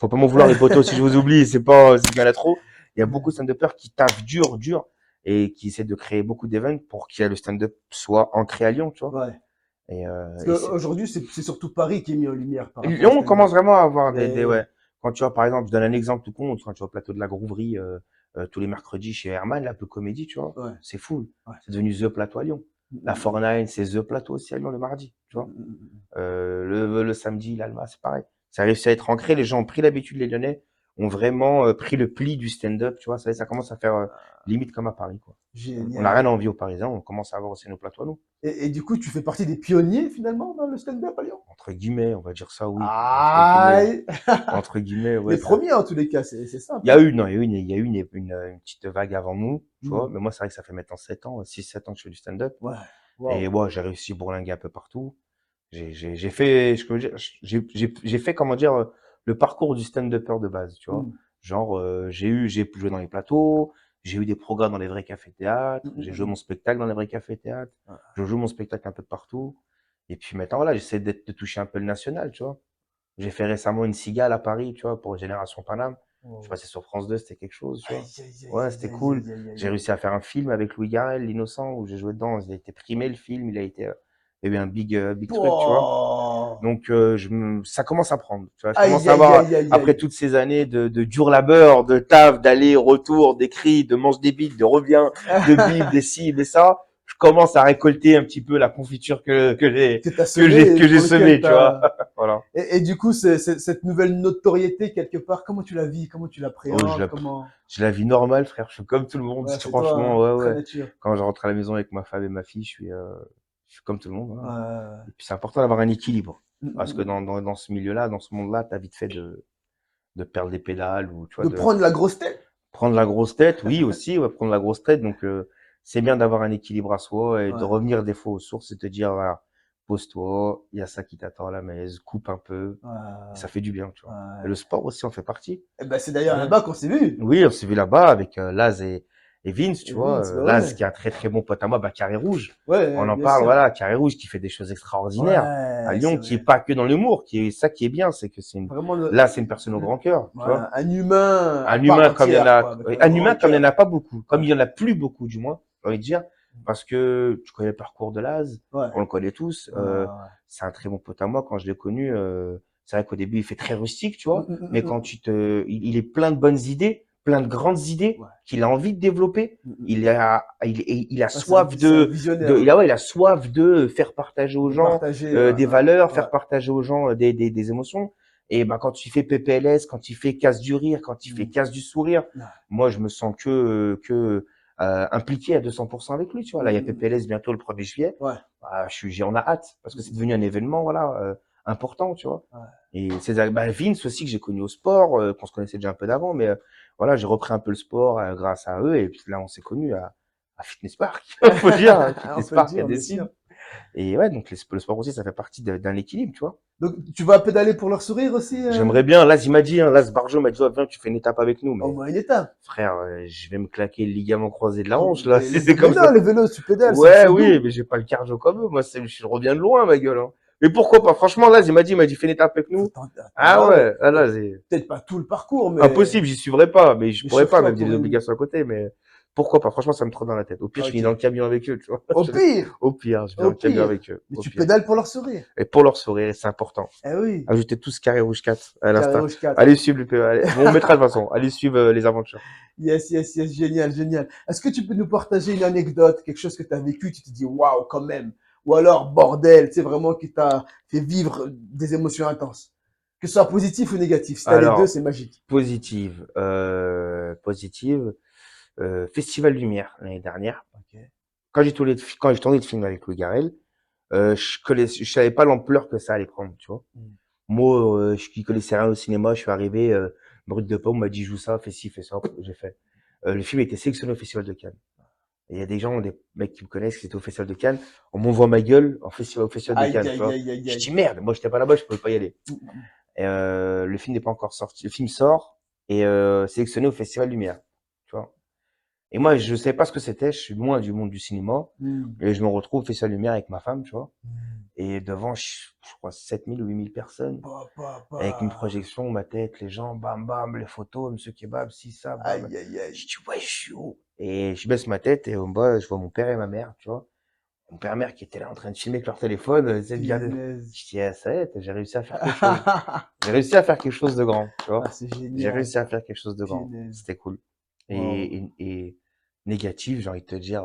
S2: pas m'en vouloir, les potos, si je vous oublie, c'est qu'il y en a trop. Il y a beaucoup de stand-uppers qui taffent dur, dur, et qui essaient de créer beaucoup d'événements pour que le stand-up soit ancré à Lyon, tu vois.
S1: Ouais.
S2: Et,
S1: Parce
S2: c'est
S1: qu'aujourd'hui, c'est surtout Paris qui est mis en lumière par rapport au
S2: Lyon
S1: stand-up.
S2: commence vraiment à avoir
S1: Mais
S2: ouais. Quand tu vois, par exemple, je donne un exemple tout con, quand tu vois au plateau de la Grouverie, tous les mercredis chez Herman, la peu comédie, tu vois.
S1: ouais.
S2: C'est fou.
S1: Ouais.
S2: C'est devenu The Plateau à Lyon.
S1: Hmm,
S2: La
S1: hmm,
S2: Fortnite, c'est The Plateau aussi à Lyon le mardi, tu
S1: hmm,
S2: vois.
S1: hmm, hmm, hmm.
S2: Le samedi, l'Alma, c'est pareil. Ça a réussi à être ancré. Les gens ont pris l'habitude, les Lyonnais ont vraiment pris le pli du stand-up, tu vois. Ça commence à faire limite comme à Paris, quoi. On n'a rien
S1: Génial.
S2: à envier aux Parisiens. On commence à avoir aussi nos plateaux à nous.
S1: Et du coup, tu fais partie des pionniers finalement dans le stand-up à Lyon?
S2: Entre guillemets, on va dire ça, oui. Entre guillemets,
S1: Aïe!
S2: entre guillemets,
S1: Les
S2: ouais, ça.
S1: premiers en tous les cas, c'est
S2: Il
S1: simple,
S2: y a
S1: hein.
S2: eu, non, il y a eu une petite vague avant nous, tu vois.
S1: Hmm.
S2: Mais moi, c'est vrai que ça fait maintenant 7 ans, 6 7 ans que je fais du stand-up.
S1: Ouais.
S2: Et
S1: Waouh.
S2: ouais, j'ai réussi à bourlinguer un peu partout. J'ai fait, je peux dire, j'ai fait, comment dire, le parcours du stand-upper de base, tu vois.
S1: Hmm.
S2: Genre, j'ai pu jouer dans les plateaux, j'ai eu des programmes dans les vrais
S1: Hmm,
S2: cafés-théâtres,
S1: hmm,
S2: j'ai joué
S1: hmm.
S2: mon spectacle dans les vrais cafés-théâtres,
S1: Ouais.
S2: je joue mon spectacle un peu de partout. Et puis maintenant, voilà, j'essaie de toucher un peu le national, tu vois. J'ai fait récemment une cigale à Paris, tu vois, pour Génération Paname. Je suis
S1: Wow.
S2: passé sur France 2, c'était quelque chose, tu
S1: Aïe,
S2: vois.
S1: aïe, aïe,
S2: Ouais,
S1: aïe,
S2: c'était
S1: aïe,
S2: cool.
S1: aïe, aïe,
S2: J'ai
S1: aïe, aïe.
S2: réussi à faire un film avec Louis Garrel, L'Innocent, où j'ai joué dedans. Il a été primé, le film. Il y a eu un big truc, tu vois.
S1: Pouah.
S2: Donc, ça commence à prendre. Tu vois, je commence
S1: Aïe,
S2: à
S1: aïe,
S2: avoir,
S1: aïe, aïe,
S2: après
S1: aïe.
S2: toutes ces années de dur labeur, de taf, d'aller, retour, d'écrit, de mange des bites, de revient, de bip, des ci, des ça, je commence à récolter un petit peu la confiture
S1: Que t'as semé et
S2: que j'ai
S1: pour lequel
S2: semé, tu vois.
S1: t'as.
S2: Voilà.
S1: Et du coup, cette nouvelle notoriété, quelque part, comment tu la vis? Comment tu
S2: Oh,
S1: l'appréhendes? Comment.
S2: j'ai la vie normale, frère. Je suis comme tout le monde,
S1: Ouais, c'est toi,
S2: franchement.
S1: hein,
S2: Ouais,
S1: très
S2: ouais.
S1: nature.
S2: Quand je rentre à la maison avec ma femme et ma fille, je suis comme tout le monde. Voilà.
S1: Ouais.
S2: Et puis c'est important d'avoir un équilibre.
S1: Mm,
S2: Parce que
S1: mm, mm.
S2: dans ce milieu-là, dans ce monde-là, t'as vite fait de perdre des pédales ou, tu vois,
S1: De
S2: de
S1: prendre la grosse tête?
S2: prendre la grosse tête. Oui, aussi, ouais, prendre la grosse tête. Donc, c'est bien d'avoir un équilibre à soi et de
S1: Ouais,
S2: revenir des fois aux sources et te dire, voilà, pose-toi, il y a ça qui t'attend à la maison, coupe un peu. Et ça
S1: ouais,
S2: fait du bien, tu vois. Et le
S1: ouais.
S2: sport aussi en fait partie.
S1: Et ben, c'est d'ailleurs
S2: Ouais.
S1: là-bas qu'on s'est vu.
S2: Oui, on s'est vu là-bas avec Laz et Vince, tu
S1: Et
S2: vois.
S1: Vince, bah
S2: Laz
S1: ouais.
S2: qui est un très très bon pote à moi, bah Carré Rouge. On
S1: Ouais,
S2: en
S1: bien
S2: parle,
S1: sûr.
S2: voilà, Carré Rouge qui fait des choses extraordinaires à
S1: Ouais, c'est
S2: Lyon, qui est
S1: vrai.
S2: pas que dans l'humour, qui est ça qui est bien, c'est que
S1: Vraiment,
S2: là c'est une personne au grand cœur, tu vois.
S1: voilà, un humain à
S2: Un
S1: part
S2: humain comme il y en
S1: entière,
S2: a,
S1: quoi, avec un
S2: un
S1: grand
S2: humain comme il y en a
S1: cœur.
S2: pas beaucoup, comme
S1: Ouais,
S2: il y en a plus beaucoup du moins, j'ai envie de dire, parce que tu connais le parcours de Laz,
S1: ouais,
S2: on le connaît tous.
S1: ouais, ouais.
S2: C'est un très bon pote à moi. Quand je l'ai connu, c'est vrai qu'au début il fait très rustique, tu
S1: Mm,
S2: vois,
S1: mm, mm,
S2: mais
S1: mm,
S2: quand
S1: mm.
S2: il est plein de bonnes idées, plein de grandes idées
S1: Ouais.
S2: qu'il a envie de développer.
S1: Mm, mm, mm.
S2: Il a
S1: Ah,
S2: soif
S1: c'est un visionnaire, hein,
S2: il a soif de faire partager aux
S1: de
S2: gens
S1: partager. Ouais,
S2: des valeurs,
S1: ouais,
S2: faire partager aux gens des émotions. Et ben quand il fait PPLS, quand il fait casse du rire, quand il
S1: ouais.
S2: fait
S1: Mm.
S2: casse du sourire,
S1: Ouais.
S2: moi je me sens impliqué à 200% avec lui, tu vois.
S1: Mm,
S2: Là il y a
S1: mm, mm.
S2: PPLS bientôt le 1er juillet.
S1: Ouais.
S2: Ah, j'en ai hâte parce que c'est devenu un événement voilà important, tu vois.
S1: Ouais.
S2: Et c'est bah, Vince aussi que j'ai connu au sport, qu'on se connaissait déjà un peu d'avant, mais voilà, j'ai repris un peu le sport grâce à eux et puis là on s'est connus à Fitness Park, faut dire, à
S1: On
S2: Fitness
S1: peut le
S2: Park à
S1: dire, bien
S2: Dessine.
S1: sûr.
S2: Et ouais, donc le sport aussi, ça fait partie d'un équilibre, tu vois.
S1: Donc, tu vas pédaler pour leur sourire aussi,
S2: J'aimerais bien, là, il m'a dit, hein, là, ce Barjo m'a dit, oh, viens, tu fais une étape avec nous,
S1: au
S2: mais
S1: moins une étape.
S2: frère, je vais me claquer le ligament croisé de la hanche, là, si c'est
S1: Mais
S2: comme
S1: non,
S2: ça.
S1: les vélos, tu pédales,
S2: Ouais,
S1: c'est
S2: oui,
S1: doux.
S2: mais j'ai pas le cardio comme eux, moi, je reviens de loin, ma gueule, hein. Mais pourquoi pas? Franchement, là, il m'a dit, fais une étape avec nous. Ah
S1: Ouais,
S2: ouais, là, c'est
S1: peut-être pas tout le parcours,
S2: impossible, j'y suivrai pas, mais je pourrais pas,
S1: surtout
S2: même
S1: pour
S2: des
S1: une.
S2: obligations à côté, mais pourquoi pas? Franchement, ça me trotte dans la tête. Au pire, je finis dans
S1: Ok.
S2: le camion avec eux, tu vois.
S1: Au pire,
S2: Au pire, je vais dans
S1: au
S2: le camion
S1: pire.
S2: avec eux.
S1: Mais
S2: Au
S1: tu
S2: pire.
S1: pédales pour leur sourire.
S2: Et pour leur sourire, c'est important.
S1: Eh oui.
S2: Ajoutez tous Carré Rouge 4 à
S1: Carré
S2: l'Insta.
S1: Rouge 4.
S2: Allez suivre bon, on mettra de toute façon. Allez suivre les aventures.
S1: Yes, yes, yes, génial, génial. Est-ce que tu peux nous partager une anecdote, quelque chose que tu as vécu, tu te dis waouh quand même, ou alors bordel, tu sais vraiment qui t'a fait vivre des émotions intenses, que ce soit positif ou négatif. Si t'as les deux,
S2: Alors,
S1: c'est magique.
S2: positive, Festival Lumière l'année dernière.
S1: Ok.
S2: Quand j'ai tourné le film avec Louis Garrel, je savais pas l'ampleur que ça allait prendre, tu vois.
S1: Mm.
S2: Moi, je qui connaissais rien au cinéma, je suis arrivé, brut de pomme, on m'a dit joue ça, fais ci, fais ça, j'ai fait. Le film a été sélectionné au Festival de Cannes. Et il y a des gens, des mecs qui me connaissent, qui étaient au Festival de Cannes, on m'envoie ma gueule au Festival de
S1: Aïe,
S2: Cannes, tu
S1: aïe,
S2: vois.
S1: aïe, aïe,
S2: Je
S1: aïe.
S2: dis merde, moi j'étais pas là-bas, je pouvais pas y aller.
S1: Mm, mm,
S2: Et le film n'est pas encore sorti. Le film sort et sélectionné au Festival Lumière, tu vois. Et moi, je savais pas ce que c'était, je suis loin du monde du cinéma.
S1: mm.
S2: Et je me retrouve au Festival Lumière avec ma femme, tu vois.
S1: Mm.
S2: Et devant, je crois, 7000 ou 8000 personnes,
S1: Pa, pa,
S2: avec une
S1: pa.
S2: projection, ma tête, les gens, bam, bam, les photos, monsieur Kebab, si, ça, bam.
S1: Aïe, aïe,
S2: Je
S1: aïe.
S2: dis, ouais, je suis où? Et je baisse ma tête et en bas, je vois mon père et ma mère, tu vois. Mon père et ma mère qui étaient là en train de filmer avec leur téléphone, de regarder.
S1: Punaise.
S2: Je dis, ah, ça y est, j'ai réussi à faire quelque chose. J'ai réussi à faire quelque chose de grand, tu vois.
S1: Ah, c'est
S2: J'ai
S1: génial.
S2: réussi à faire quelque chose de grand.
S1: Punaise.
S2: C'était cool.
S1: Wow.
S2: Et négatif, j'ai envie de te dire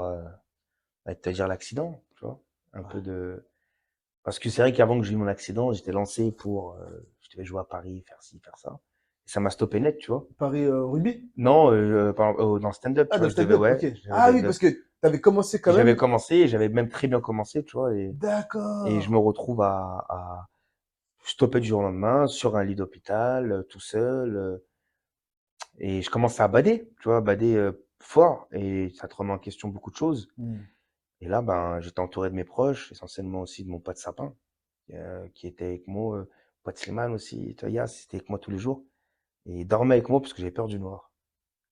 S2: l'accident, tu vois. Un peu de, parce que c'est vrai qu'avant que j'ai eu mon accident, j'étais lancé pour, je devais jouer à Paris, faire ci, faire ça. Et ça m'a stoppé net, tu vois.
S1: Paris Rugby?
S2: Non, dans le stand-up,
S1: Ah,
S2: tu
S1: dans
S2: vois,
S1: le stand-up, ok. Ah oui, parce que tu avais commencé quand
S2: j'avais
S1: même.
S2: commencé, et j'avais même très bien commencé, tu vois, et je
S1: D'accord.
S2: me retrouve à stopper du jour au lendemain sur un lit d'hôpital, tout seul, et je commence à bader, tu vois, bader fort, et ça te remet en question beaucoup de choses.
S1: Mm.
S2: Et là, ben, j'étais entouré de mes proches, essentiellement aussi de mon pote Sapin, qui était avec moi, pote Slimane aussi, Toya, c'était avec moi tous les jours. Et il dormait avec moi parce que j'avais peur du noir.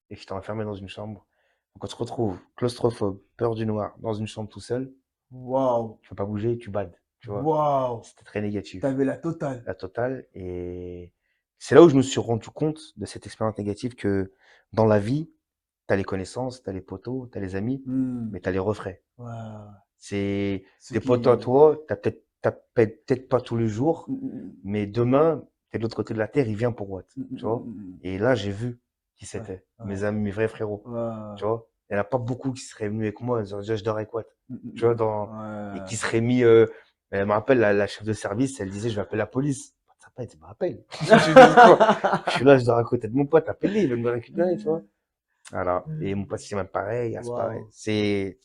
S2: Et que j'étais enfermé dans une chambre. Donc on se retrouve claustrophobe, peur du noir, dans une chambre tout seul,
S1: Waouh.
S2: tu peux pas bouger, tu bades, tu vois.
S1: Waouh.
S2: C'était très négatif,
S1: T'avais la totale.
S2: la totale. Et c'est là où je me suis rendu compte de cette expérience négative que dans la vie, t'as les connaissances, t'as les potos, t'as les amis,
S1: Mm.
S2: mais t'as les refrains.
S1: Waouh.
S2: C'est
S1: Ce
S2: des potos à
S1: qui.
S2: toi, t'as peut-être pas tous les jours,
S1: Mm,
S2: mais demain, t'es de l'autre côté de la terre, il vient pour Watt,
S1: mm, mm,
S2: tu
S1: mm,
S2: vois.
S1: mm, mm.
S2: Et là, j'ai vu qui
S1: Ouais,
S2: c'était,
S1: ouais,
S2: mes amis, mes vrais frérots, tu
S1: ouais.
S2: vois. Il y en a pas beaucoup qui seraient venus avec moi, genre, je dors avec Watt,
S1: Mm, mm,
S2: tu vois,
S1: mm.
S2: et qui
S1: Ouais.
S2: seraient mis, elle me rappelle, la chef de service, elle disait, je vais appeler la police. Ça pas, tu m'appelles. Je dis quoi? Je suis là, je dors à côté de mon pote, appelle-les, il va me récupérer, tu vois. Voilà. Et mon pote, c'est même pareil, c'est pareil.
S1: Waouh.
S2: Tu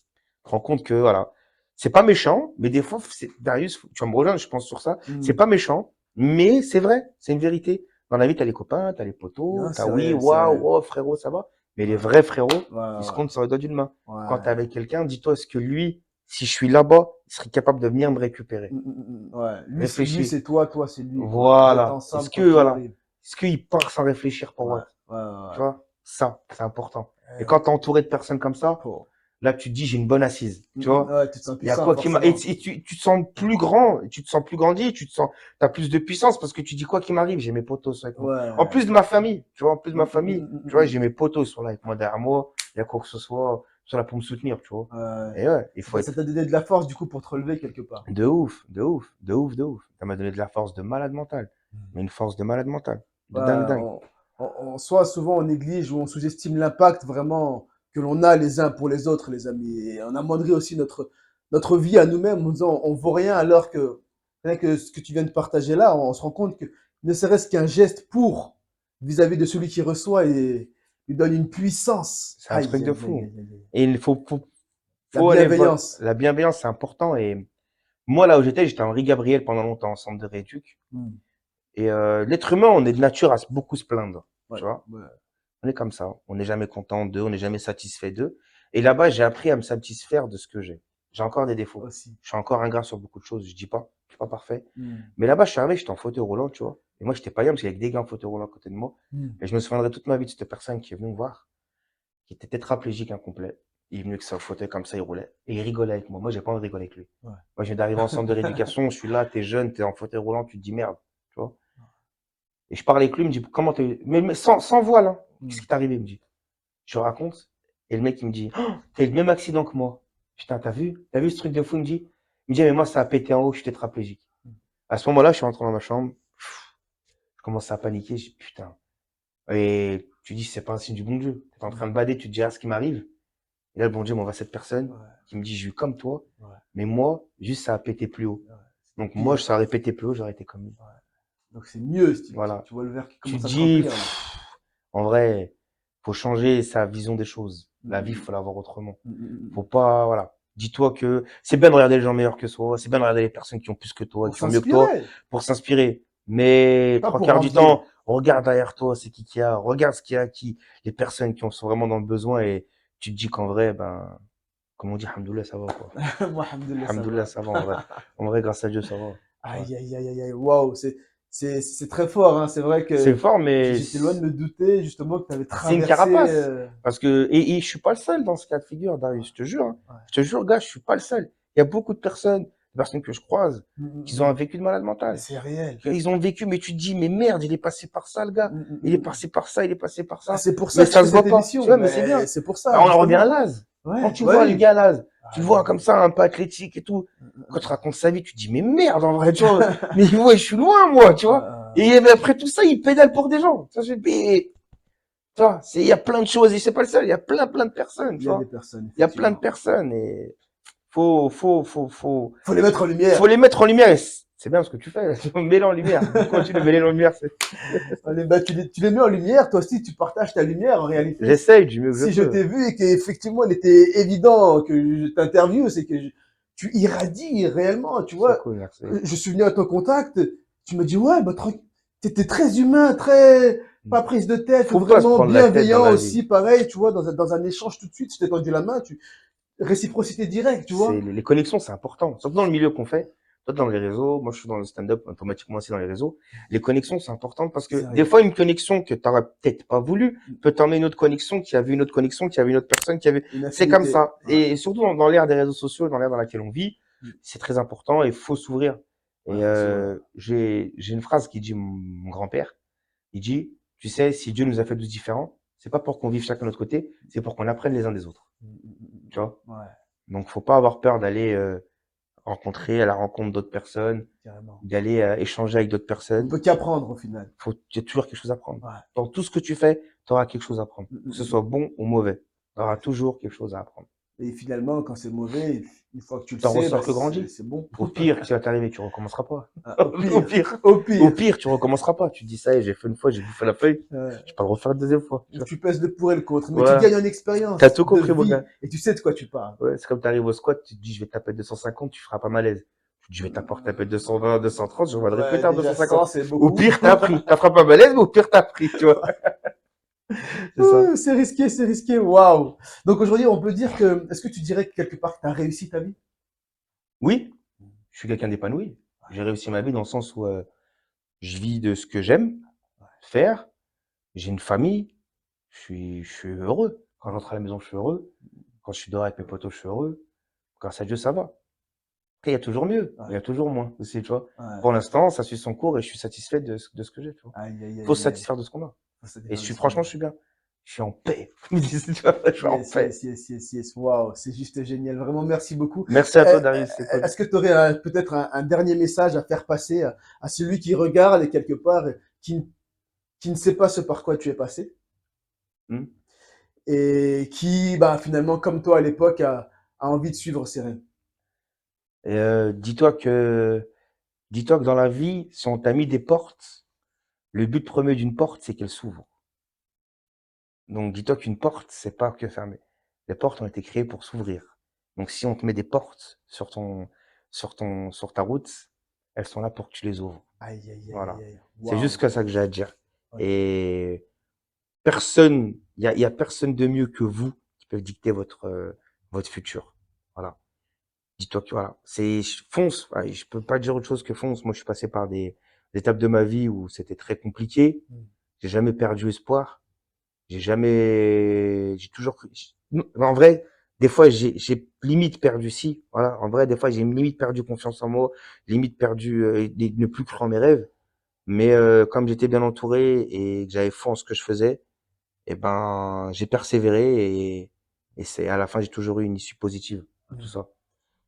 S2: te rends compte que, voilà. C'est pas méchant, mais des fois, Darius, tu vas me rejoindre, je pense, sur ça. C'est
S1: Mm.
S2: pas méchant, mais c'est vrai, c'est une vérité. Dans la vie, t'as les copains, t'as les potos,
S1: Non,
S2: t'as
S1: c'est
S2: oui,
S1: réel, c'est
S2: waouh,
S1: réel.
S2: oh, frérot, ça va. Mais les
S1: Ouais,
S2: vrais frérots, ils se
S1: ouais,
S2: comptent sur les doigts d'une main.
S1: ouais.
S2: Quand t'es
S1: Ouais.
S2: avec quelqu'un, dis-toi, est-ce que lui, si je suis là-bas, il serait capable de venir me récupérer?
S1: Mm, mm, mm. Ouais. Lui,
S2: Réfléchis.
S1: c'est toi, toi, c'est lui, quoi. Vous êtes
S2: Voilà.
S1: ensemble quand il arrive.
S2: Est-ce qu'il part sans réfléchir pour
S1: Ouais,
S2: what?
S1: ouais,
S2: Tu
S1: ouais.
S2: vois? Ça, c'est important. Et
S1: Ouais.
S2: quand t'es entouré de personnes comme ça,
S1: Oh.
S2: là, tu te dis, j'ai une bonne assise. Tu vois?
S1: Ouais, tu te sens
S2: Il y a
S1: puissant,
S2: quoi qui m'a, et
S1: forcément.
S2: tu te sens plus grand, tu te sens plus grandi, t'as plus de puissance parce que tu dis quoi qu'il m'arrive, j'ai mes potos sont avec moi. En
S1: Ouais.
S2: plus de ma famille, tu vois, en plus de
S1: Mm,
S2: ma
S1: mm, mm,
S2: famille,
S1: mm,
S2: tu vois,
S1: mm,
S2: j'ai
S1: mm.
S2: mes potos sont là avec moi derrière moi, il y a quoi que ce soit, ils sont là pour me soutenir, tu vois.
S1: Ouais.
S2: Et ouais, il faut
S1: Ça
S2: être
S1: t'a donné de la force, du coup, pour te relever quelque part.
S2: de ouf, de ouf, de ouf, de ouf. Ça m'a donné de la force de malade mental. Mais une force de malade mental.
S1: Ouais,
S2: De dingue, dingue.
S1: soit souvent on néglige ou on sous-estime l'impact vraiment que l'on a les uns pour les autres, les amis. Et on amoindrit aussi notre vie à nous-mêmes en disant on vaut rien alors que rien que ce que tu viens de partager là, on se rend compte que ne serait-ce qu'un geste pour vis-à-vis de celui qui reçoit et lui donne une puissance.
S2: C'est un
S1: Aïe,
S2: truc de
S1: aïe, aïe,
S2: fou.
S1: aïe, aïe, aïe.
S2: Et
S1: La
S2: faut aller voir.
S1: bienveillance.
S2: La bienveillance, c'est important. Et moi, là où j'étais Henri Gabriel pendant longtemps, en centre de rééduc.
S1: Hmm.
S2: Et l'être humain, on est de nature à beaucoup se plaindre.
S1: Ouais,
S2: Tu vois?
S1: ouais,
S2: On est comme ça. On n'est jamais content d'eux, on n'est jamais satisfait d'eux. Et là-bas, j'ai appris à me satisfaire de ce que j'ai. J'ai encore des défauts.
S1: aussi.
S2: Je suis encore ingrat sur beaucoup de choses. Je dis pas. Je suis pas parfait.
S1: Hmm.
S2: Mais là-bas, je suis arrivé, j'étais en fauteuil roulant, tu vois. Et moi, j'étais pas bien parce qu'il y avait que des gars en fauteuil roulant à côté de moi.
S1: Hmm.
S2: Et je me souviendrai toute ma vie de cette personne qui est venue me voir, qui était tétraplégique incomplet. Il est venu avec son fauteuil comme ça, il roulait. Et il rigolait avec moi. Moi, j'ai pas envie de rigoler avec lui.
S1: Ouais.
S2: Moi, je viens d'arriver en centre de rééducation, je suis là, t'es jeune, t'es en fauteuil roulant, tu te dis merde, tu vois. Et je parle avec lui, il me dit, comment t'as eu, mais sans voile, hein. Qu'est-ce qui t'est arrivé? Il me dit. Je raconte. Et le mec, il me dit, oh, t'as eu le même accident que moi. Putain, t'as vu ce truc de fou? Il me dit, mais moi, ça a pété en haut, je suis tétraplégique. À ce moment-là, je suis rentré dans ma chambre. Je commence à paniquer. Je dis, putain. Et tu dis, c'est pas un signe du bon Dieu. T'es en train de bader, tu te dis, ah, ce qui m'arrive. Et là, le bon Dieu m'envoie cette personne
S1: Ouais.
S2: qui me dit, j'ai eu comme toi.
S1: Ouais.
S2: Mais moi, juste, ça a pété plus haut.
S1: Ouais.
S2: Donc,
S1: Pire.
S2: moi, ça aurait pété plus haut, j'aurais été comme lui.
S1: Ouais. Donc c'est mieux, si
S2: Voilà.
S1: tu vois le verre qui
S2: Tu
S1: commence
S2: te
S1: à se
S2: dis,
S1: remplir là.
S2: en vrai, faut changer sa vision des choses. La vie,
S1: Mm.
S2: faut la voir autrement.
S1: Mm.
S2: Faut pas, voilà. Dis-toi que c'est bien de regarder les gens meilleurs que soi, c'est bien de regarder les personnes qui ont plus que toi,
S1: Pour
S2: qui ont mieux que toi,
S1: s'inspirer,
S2: pour s'inspirer. Mais
S1: pas
S2: trois
S1: pour
S2: quarts du
S1: envier.
S2: temps, regarde derrière toi, c'est qui y a, regarde ce qu'il y a, les personnes qui sont vraiment dans le besoin et tu te dis qu'en vrai, ben, comme on dit, alhamdoulilah, ça va, quoi.
S1: Moi, alhamdoulilah, ça
S2: Alhamdoulilah,
S1: va.
S2: ça va, en vrai. En vrai, grâce à Dieu, ça va. Ouais.
S1: Aïe, aïe, aïe, aïe, aïe, waouh, c'est très fort, hein. C'est vrai
S2: C'est
S1: que
S2: fort, mais
S1: j'étais loin de me douter, justement, que tu avais
S2: c'est une
S1: traversé.
S2: carapace. Parce que, et je suis pas le seul dans ce cas de figure, Darius, je te jure, hein.
S1: Ouais.
S2: Je te jure, gars, je suis pas le seul. Il y a beaucoup de personnes, que je croise, qui ont un
S1: Mm.
S2: vécu de malade
S1: Mais
S2: mental.
S1: c'est réel.
S2: Ils ont vécu, mais tu te dis, mais merde, il est passé par ça, le gars. Il est
S1: Mm.
S2: passé par ça, il est passé par
S1: Ah,
S2: ça.
S1: c'est pour
S2: Mais
S1: ça que je
S2: ça
S1: fais
S2: se
S1: cette
S2: voit pas. Tu
S1: émission.
S2: vois, mais c'est
S1: Mais
S2: bien.
S1: c'est pour
S2: Bah,
S1: ça,
S2: on en revient à
S1: justement.
S2: Laz. Quand
S1: Ouais,
S2: tu
S1: bah
S2: vois le
S1: oui.
S2: gars à Laz, tu le
S1: Aïe,
S2: vois
S1: aïe,
S2: comme
S1: aïe.
S2: ça, un peu athlétique et tout. Quand tu racontes sa vie, tu te dis, mais merde, en vrai, tu vois. Mais ouais, je suis loin, moi, tu vois. Et mais après tout ça, il pédale pour des gens. Ça, tu vois, il y a plein de choses, et c'est pas le seul, il y a plein de personnes,
S1: Il
S2: tu
S1: y a des
S2: vois.
S1: personnes,
S2: Il y a plein de
S1: effectivement.
S2: personnes, et faut
S1: Faut les mettre en lumière.
S2: les mettre en lumière, et c'est bien ce que tu fais, tu mets en lumière. Continue de mêler en lumière,
S1: Bah, tu les mets en lumière, toi aussi, tu partages ta lumière. En réalité,
S2: j'essaye du mieux que je
S1: si je
S2: peux.
S1: t'ai vu et qu'effectivement, il était évident que je t'interviewe, c'est que tu irradies réellement, tu
S2: C'est
S1: vois.
S2: cool, merci.
S1: Je suis venu à ton contact, tu me dis, ouais, bah, t'étais très humain, très, pas prise de tête,
S2: Faut pas se
S1: vraiment
S2: prendre la tête dans
S1: bienveillant
S2: la vie.
S1: aussi, pareil, tu vois, dans un échange tout de suite, je t'ai tendu la main, réciprocité directe, tu vois.
S2: Les connexions, c'est important. Surtout dans le milieu qu'on fait. Toi, dans les réseaux, moi, je suis dans le stand-up, automatiquement aussi dans les réseaux. Les connexions, c'est important parce que
S1: C'est
S2: des
S1: réel.
S2: fois, une connexion que t'aurais peut-être pas voulu peut t'emmener une autre connexion qui a vu une autre connexion, qui a vu une autre personne, qui a vu.
S1: Une
S2: C'est comme
S1: affinité.
S2: ça.
S1: Ouais.
S2: Et surtout dans l'ère des réseaux sociaux, dans l'ère dans laquelle on vit, c'est très important et il faut s'ouvrir.
S1: Ouais,
S2: Et
S1: faut s'ouvrir.
S2: j'ai une phrase qui dit mon grand-père. Il dit, tu sais, si Dieu nous a fait tous différents, c'est pas pour qu'on vive chacun de notre côté, c'est pour qu'on apprenne les uns des autres. Tu vois?
S1: Ouais,
S2: Donc, faut pas avoir peur d'aller rencontrer à la rencontre d'autres personnes,
S1: carrément.
S2: d'aller échanger avec d'autres
S1: On
S2: personnes.
S1: peut qu'apprendre au final.
S2: Il y a toujours quelque chose à apprendre.
S1: Ouais.
S2: Dans tout ce que tu fais, tu auras quelque chose à apprendre. Que ce soit bon ou mauvais, tu auras
S1: Ouais.
S2: toujours quelque chose à apprendre.
S1: Et finalement, quand c'est mauvais, une fois que tu le
S2: T'en
S1: sais, bah,
S2: ressors que grandi.
S1: c'est bon.
S2: Au pire, si ça t'arrive, tu recommenceras pas.
S1: Au
S2: Au
S1: pire,
S2: pire,
S1: au
S2: au
S1: pire.
S2: pire, tu recommenceras pas. Tu te dis ça, j'ai fait une fois, j'ai bouffé la feuille, je vais pas le refaire une deuxième fois. Tu vois.
S1: Tu pèses le pour et le contre, mais tu
S2: Voilà.
S1: gagnes en
S2: T'as
S1: expérience
S2: tout
S1: de
S2: compris, mon
S1: vie
S2: gars.
S1: et tu sais de quoi tu parles.
S2: Ouais, c'est comme t'arrives au squat, tu te dis, je vais taper 250, tu feras pas malaise. Tu te dis, je vais taper 220, 230, je reviendrai plus
S1: Ouais,
S2: tard
S1: déjà
S2: 250.
S1: 100, c'est
S2: Au
S1: beaucoup.
S2: pire, t'as appris. T'as frappé pas malaise, mais au pire, t'as appris, tu vois. C'est ça.
S1: Ouh, c'est risqué, c'est risqué. Waouh. Donc aujourd'hui, on peut dire que, est-ce que tu dirais que quelque part, tu as réussi ta vie?
S2: Oui, je suis quelqu'un d'épanoui. J'ai réussi ma vie dans le sens où je vis de ce que j'aime faire. J'ai une famille. Je suis heureux. Quand j'entre à la maison, je suis heureux. Quand je suis dehors avec mes potos, je suis heureux. Grâce à Dieu, ça va. Après, il y a toujours mieux.
S1: Ouais,
S2: Il y a toujours moins aussi, tu vois.
S1: ouais.
S2: Pour l'instant, ça suit son cours et je suis satisfait de ce que j'ai, tu vois.
S1: Aïe, aïe,
S2: Faut se
S1: aïe, aïe.
S2: satisfaire de ce qu'on a.
S1: Faut se
S2: Et je
S1: défaire de
S2: suis,
S1: ce qu'on
S2: franchement,
S1: a.
S2: je suis bien. Je suis en paix. Tu vois, je suis en
S1: Yes,
S2: paix.
S1: yes, yes, yes, yes. Waouh, c'est juste génial. Vraiment, merci beaucoup.
S2: Merci à toi, Darius, c'est cool.
S1: Est-ce que tu aurais peut-être un dernier message à faire passer à celui qui regarde et quelque part, qui ne sait pas ce par quoi tu es passé
S2: Hmm.
S1: et qui, bah, finalement, comme toi à l'époque, a envie de suivre ses rêves?
S2: Et dis-toi que dans la vie, si on t'a mis des portes, le but premier d'une porte, c'est qu'elle s'ouvre. Donc, dis-toi qu'une porte, c'est pas que fermer. Les portes ont été créées pour s'ouvrir. Donc, si on te met des portes sur ta route, elles sont là pour que tu les ouvres.
S1: Aïe, aïe, aïe, aïe,
S2: Voilà.
S1: aïe.
S2: C'est juste
S1: Waouh.
S2: que ça que j'ai à dire.
S1: Ok.
S2: Et il y a personne de mieux que vous qui peut dicter votre futur. Voilà. Dis-toi que voilà, fonce. Ouais, je peux pas dire autre chose que fonce. Moi, je suis passé par des étapes de ma vie où c'était très compliqué.
S1: Mm.
S2: J'ai jamais perdu espoir. J'ai toujours cru. Non, en vrai, des fois, j'ai limite perdu, si, voilà, en vrai, des fois, j'ai limite perdu confiance en moi, limite perdu, ne plus croire en mes rêves. Mais comme j'étais bien entouré et que j'avais foi en ce que je faisais, et ben, j'ai persévéré et c'est à la fin, j'ai toujours eu une issue positive à tout
S1: Mhm.
S2: ça.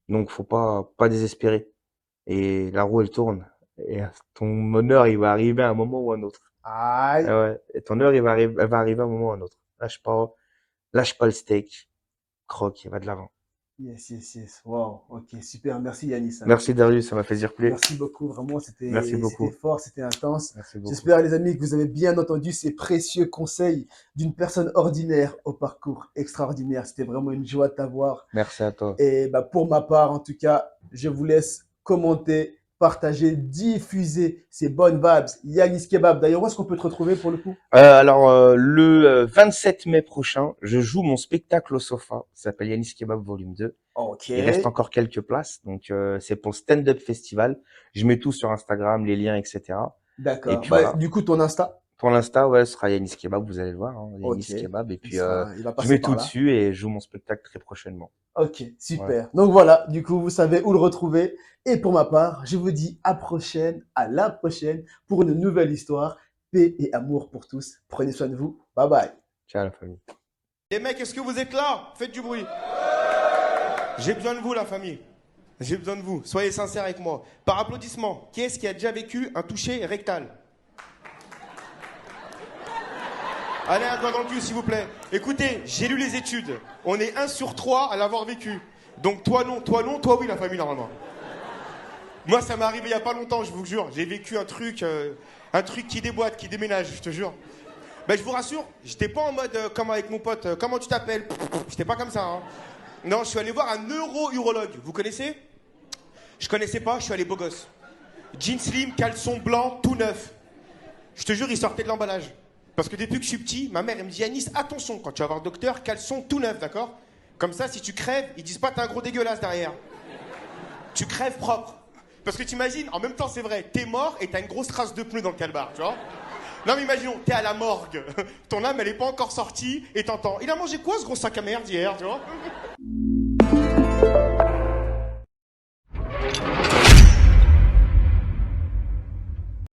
S2: Donc, faut pas désespérer. Et la roue, elle tourne. Et ton honneur, il va arriver à un moment ou à un autre.
S1: Aïe.
S2: Ah ouais. Et ton heure, elle va arriver à un moment ou à un autre. Lâche pas le steak. Croque, et va de l'avant.
S1: Yes, yes, yes. Wow. Ok, super. Merci Yanis, hein.
S2: Merci Darius, ça m'a fait dire plaisir.
S1: Merci beaucoup. Vraiment,
S2: Merci
S1: c'était
S2: beaucoup.
S1: fort, c'était intense.
S2: Merci beaucoup.
S1: J'espère, les amis, que vous avez bien entendu ces précieux conseils d'une personne ordinaire au parcours extraordinaire. C'était vraiment une joie de t'avoir.
S2: Merci à toi.
S1: Et bah, pour ma part, en tout cas, je vous laisse commenter, partager, diffuser ces bonnes vibes. Yanis Kebab. D'ailleurs, où est-ce qu'on peut te retrouver pour le coup?
S2: Le 27 mai prochain, je joue mon spectacle au Sofa. Ça s'appelle Yanis Kebab Volume 2.
S1: Ok,
S2: Il reste encore quelques places, donc c'est pour le Stand-Up Festival. Je mets tout sur Instagram, les liens, etc. Et
S1: d'accord.
S2: puis
S1: Bah,
S2: voilà.
S1: du coup, ton Insta?
S2: Pour l'instant, ouais, ce sera Yanis Kebab, vous allez le voir, hein,
S1: Ok,
S2: Yanis Kebab. Et puis
S1: il va
S2: je
S1: passer
S2: mets
S1: par
S2: tout
S1: là.
S2: dessus et je joue mon spectacle très prochainement.
S1: Ok,
S2: Voilà.
S1: super. Donc voilà, du coup, vous savez où le retrouver. Et pour ma part, je vous dis à la prochaine pour une nouvelle histoire. Paix et amour pour tous. Prenez soin de vous. Bye bye.
S2: Ciao la famille.
S3: Les mecs, est-ce que vous êtes là? Faites du bruit. J'ai besoin de vous, la famille. J'ai besoin de vous. Soyez sincères avec moi. Par applaudissement, qui est-ce qui a déjà vécu un toucher rectal? Allez, un doigt dans le cul, s'il vous plaît. Écoutez, j'ai lu les études. On est 1 sur 3 à l'avoir vécu. Donc toi non, toi oui, la famille, normalement. Moi, ça m'est arrivé il y a pas longtemps, je vous jure. J'ai vécu un truc qui déboîte, qui déménage, je te jure. Ben, je vous rassure, j'étais pas en mode comme avec mon pote, comment tu t'appelles? J'étais pas comme ça, hein. Non, je suis allé voir un neuro-urologue. Vous connaissez? Je connaissais pas, je suis allé beau gosse. Jean slim, caleçon blanc, tout neuf. Je te jure, il sortait de l'emballage. Parce que depuis que je suis petit, ma mère, elle me dit, Anis, attention, quand tu vas voir le docteur, caleçon tout neuf, d'accord? Comme ça, si tu crèves, ils disent pas t'as un gros dégueulasse derrière. Tu crèves propre. Parce que t'imagines, en même temps, c'est vrai, t'es mort et t'as une grosse trace de pneu dans le calbar, tu vois? Non mais imaginons, t'es à la morgue, ton âme elle est pas encore sortie et t'entends, il a mangé quoi ce gros sac à merde hier, tu vois?